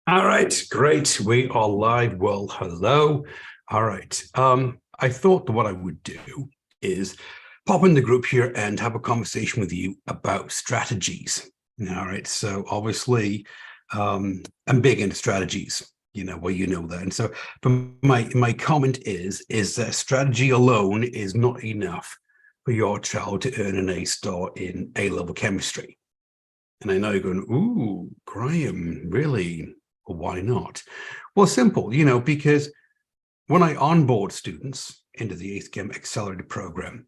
All right, great. We are live. Well, hello. All right. I thought that what I would do is pop in the group here and have a conversation with you about strategies. All right. So obviously, I'm big into strategies. Well, you know that. And so, but my comment is that strategy alone is not enough for your child to earn an A star in A-level chemistry. And I know you're going, ooh, Graham, really? Well, why not? Well, simple, because when I onboard students into the ACE Chem Accelerator program,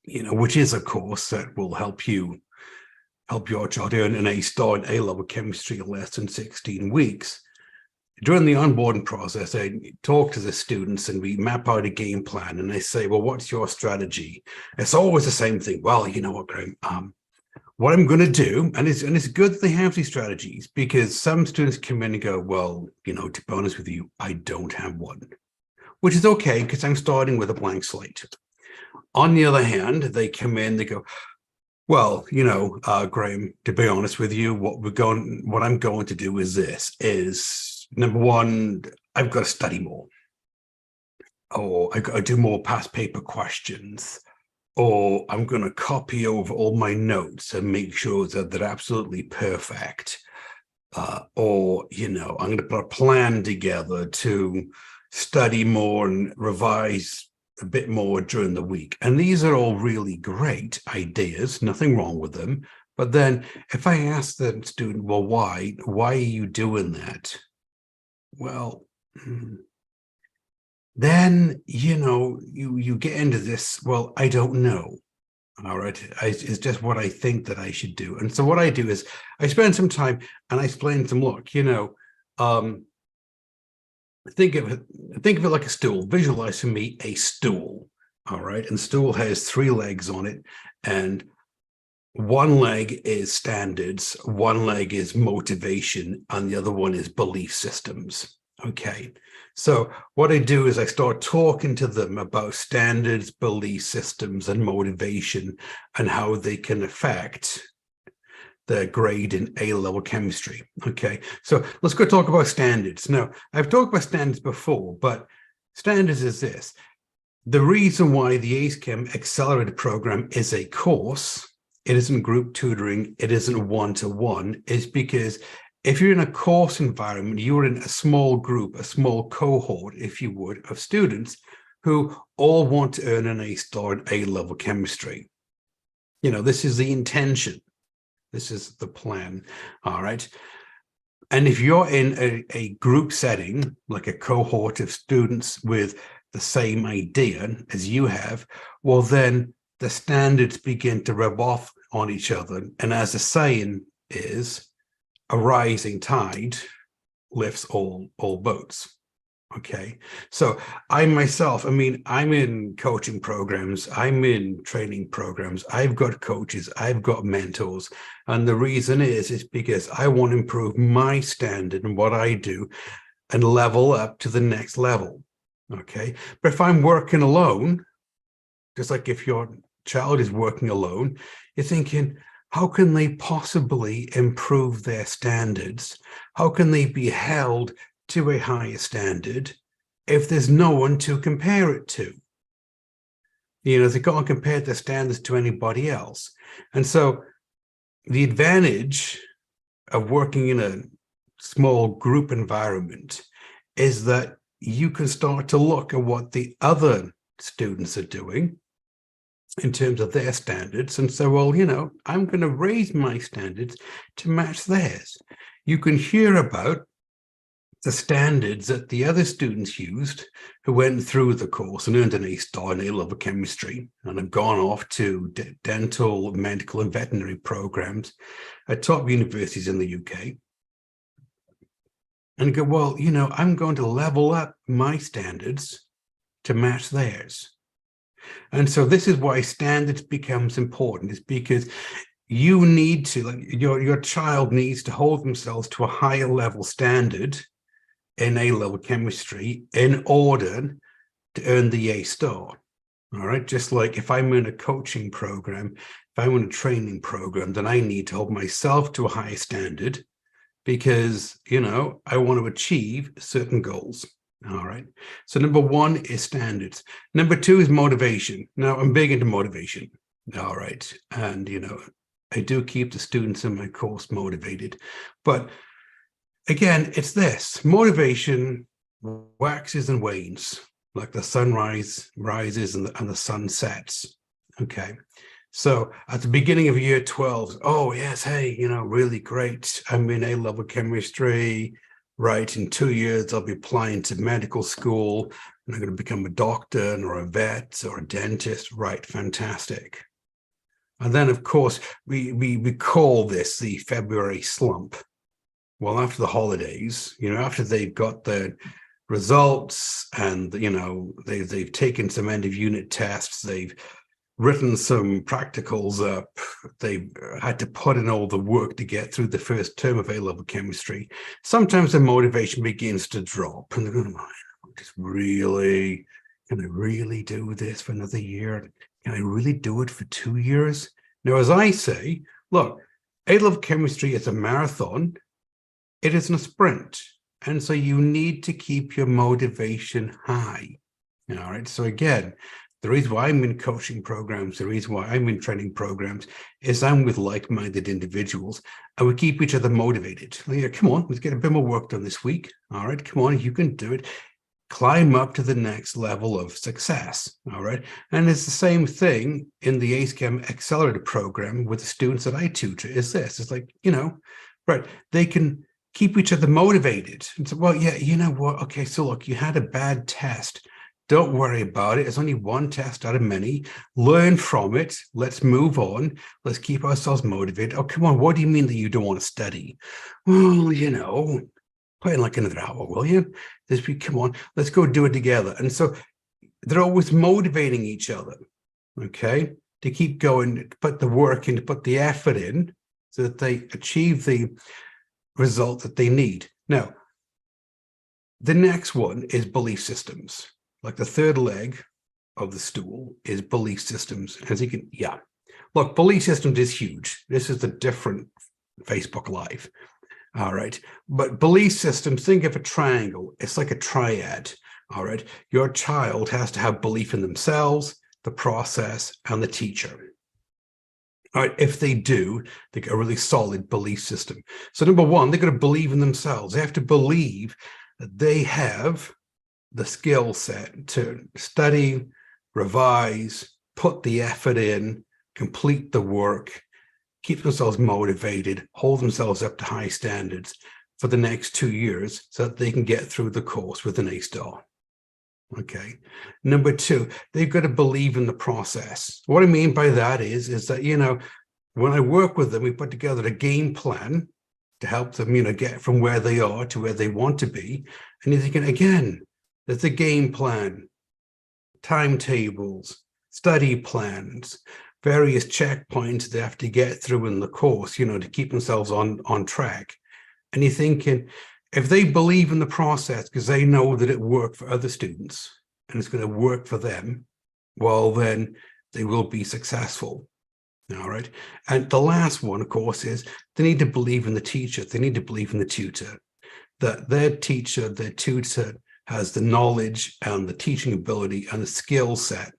which is a course that will help your child earn an A star in A-level chemistry in less than 16 weeks. During the onboarding process, I talk to the students and we map out a game plan and I say, well, what's your strategy? It's always the same thing. Well, you know what, Graham? What I'm going to do, and it's good that they have these strategies because some students come in and go, well, to be honest with you, I don't have one, which is okay because I'm starting with a blank slate. On the other hand, they come in, they go, well, Graham, to be honest with you, what I'm going to do is number one, I've got to study more, or I've got to do more past paper questions, or I'm going to copy over all my notes and make sure that they're absolutely perfect. Or, I'm going to put a plan together to study more and revise a bit more during the week. And these are all really great ideas, nothing wrong with them. But then if I ask the student, well, why are you doing that? Well, then, you get into this, well, I don't know. All right. It's just what I think that I should do. And so what I do is I spend some time and I explain to them, look, think of it like a stool. Visualize for me a stool. All right. And stool has 3 legs on it. And one leg is standards, one leg is motivation, and the other one is belief systems. Okay. So what I do is I start talking to them about standards, belief systems, and motivation and how they can affect their grade in A-level chemistry. Okay, so let's go talk about standards. Now, I've talked about standards before, but standards is this. The reason why the ACE Chem Accelerator program is a course, it isn't group tutoring, it isn't one-to-one, is because if you're in a course environment, you're in a small group, a small cohort, if you would, of students who all want to earn an A star in A-level chemistry. This is the intention. This is the plan. All right. And if you're in a group setting, like a cohort of students with the same idea as you have, well, then the standards begin to rub off on each other. And as the saying is, a rising tide lifts all boats. Okay. So I myself, I'm in coaching programs, I'm in training programs, I've got coaches, I've got mentors. And the reason is because I want to improve my standard and what I do and level up to the next level. Okay. But if I'm working alone, just like if your child is working alone, you're thinking, how can they possibly improve their standards? How can they be held to a higher standard if there's no one to compare it to? They can't compare their standards to anybody else. And so the advantage of working in a small group environment is that you can start to look at what the other students are doing in terms of their standards. And so, well, I'm going to raise my standards to match theirs. You can hear about the standards that the other students used who went through the course and earned an A star in A-level chemistry and have gone off to dental, medical, and veterinary programs at top universities in the UK. And go, well, I'm going to level up my standards to match theirs. And so this is why standards becomes important, is because you need to, like your child needs to hold themselves to a higher level standard in A-level chemistry in order to earn the A star. All right. Just like if I'm in a coaching program, if I'm in a training program, then I need to hold myself to a higher standard because, I want to achieve certain goals. All right. So number one is standards. Number two is motivation. Now, I'm big into motivation. All right. And, I do keep the students in my course motivated. But again, it's this motivation waxes and wanes like the sunrise rises and the sun sets. Okay. So at the beginning of year 12, oh, yes, hey, really great. I'm in A-level chemistry, right? In 2 years, I'll be applying to medical school and I'm going to become a doctor or a vet or a dentist. Right. Fantastic. And then, of course, we call this the February slump. Well, after the holidays, after they've got the results and, they've taken some end of unit tests, they've written some practicals up, they've had to put in all the work to get through the first term of A-level chemistry. Sometimes the motivation begins to drop and they're going, can I really do this for another year? Can I really do it for 2 years? Now, as I say, look, A-level chemistry is a marathon. It isn't a sprint. And so you need to keep your motivation high. All right. So again, the reason why I'm in coaching programs, the reason why I'm in training programs is I'm with like-minded individuals and we keep each other motivated. Come on, let's get a bit more work done this week. All right. Come on, you can do it. Climb up to the next level of success. All right. And it's the same thing in the ACEChem Accelerator program with the students that I tutor is this. It's like, right. They can keep each other motivated. And so, well, yeah, you know what? Okay, so look, you had a bad test. Don't worry about it. It's only one test out of many. Learn from it. Let's move on. Let's keep ourselves motivated. Oh, come on. What do you mean that you don't want to study? Well, put in like another hour, will you? This week, come on, let's go do it together. And so they're always motivating each other, okay, to keep going, to put the work in, to put the effort in so that they achieve the result that they need. Now, the next one is belief systems. Like the third leg of the stool is belief systems. As you can, look, belief systems is huge. This is a different Facebook Live. All right. But belief systems, think of a triangle. It's like a triad. All right. Your child has to have belief in themselves, the process, and the teacher. All right. If they do, they get a really solid belief system. So number one, they've got to believe in themselves. They have to believe that they have the skill set to study, revise, put the effort in, complete the work, keep themselves motivated, hold themselves up to high standards for the next 2 years so that they can get through the course with an A star. Okay. Number two, they've got to believe in the process. What I mean by that is that, when I work with them, we put together a game plan to help them, get from where they are to where they want to be. And you're thinking, again, there's a game plan, timetables, study plans, various checkpoints they have to get through in the course, to keep themselves on track. And you're thinking, if they believe in the process because they know that it worked for other students and it's going to work for them, well, then they will be successful. All right. And the last one, of course, is they need to believe in the teacher. They need to believe in the tutor, that their teacher, their tutor has the knowledge and the teaching ability and the skill set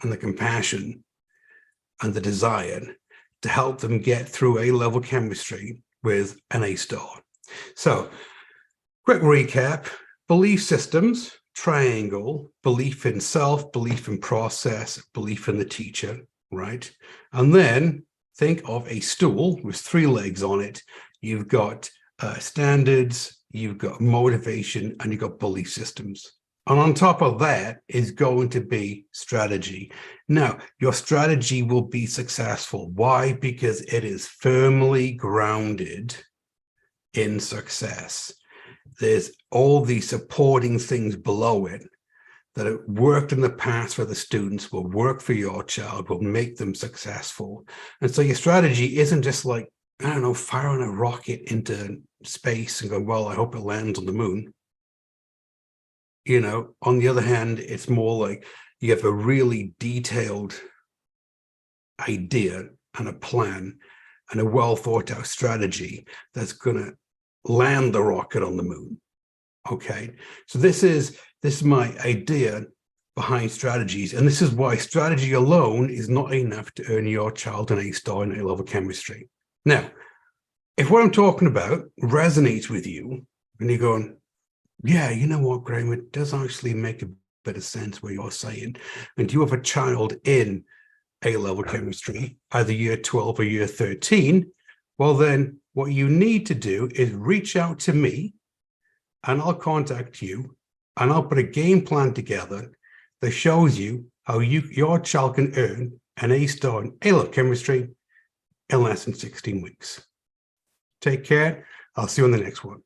and the compassion and the desire to help them get through A-level chemistry with an A star. So, quick recap: belief systems, triangle, belief in self, belief in process, belief in the teacher, right? And then think of a stool with 3 legs on it. You've got standards, you've got motivation, and you've got belief systems. And on top of that is going to be strategy. Now, your strategy will be successful. Why? Because it is firmly grounded in success. There's all these supporting things below it that have worked in the past for the students, will work for your child, will make them successful. And so your strategy isn't just like, firing a rocket into space and going, well, I hope it lands on the moon. On the other hand, it's more like you have a really detailed idea and a plan and a well thought out strategy that's going to land the rocket on the moon. Okay, so this is my idea behind strategies, and this is why strategy alone is not enough to earn your child an A-star in A-level chemistry. Now, if what I'm talking about resonates with you, and you're going, yeah, you know what, Graham, it does actually make a bit of sense what you're saying, and you have a child in A-level chemistry, either year 12 or year 13, well then what you need to do is reach out to me, and I'll contact you, and I'll put a game plan together that shows you how your child can earn an A-star in A-level chemistry in less than 16 weeks. Take care. I'll see you on the next one.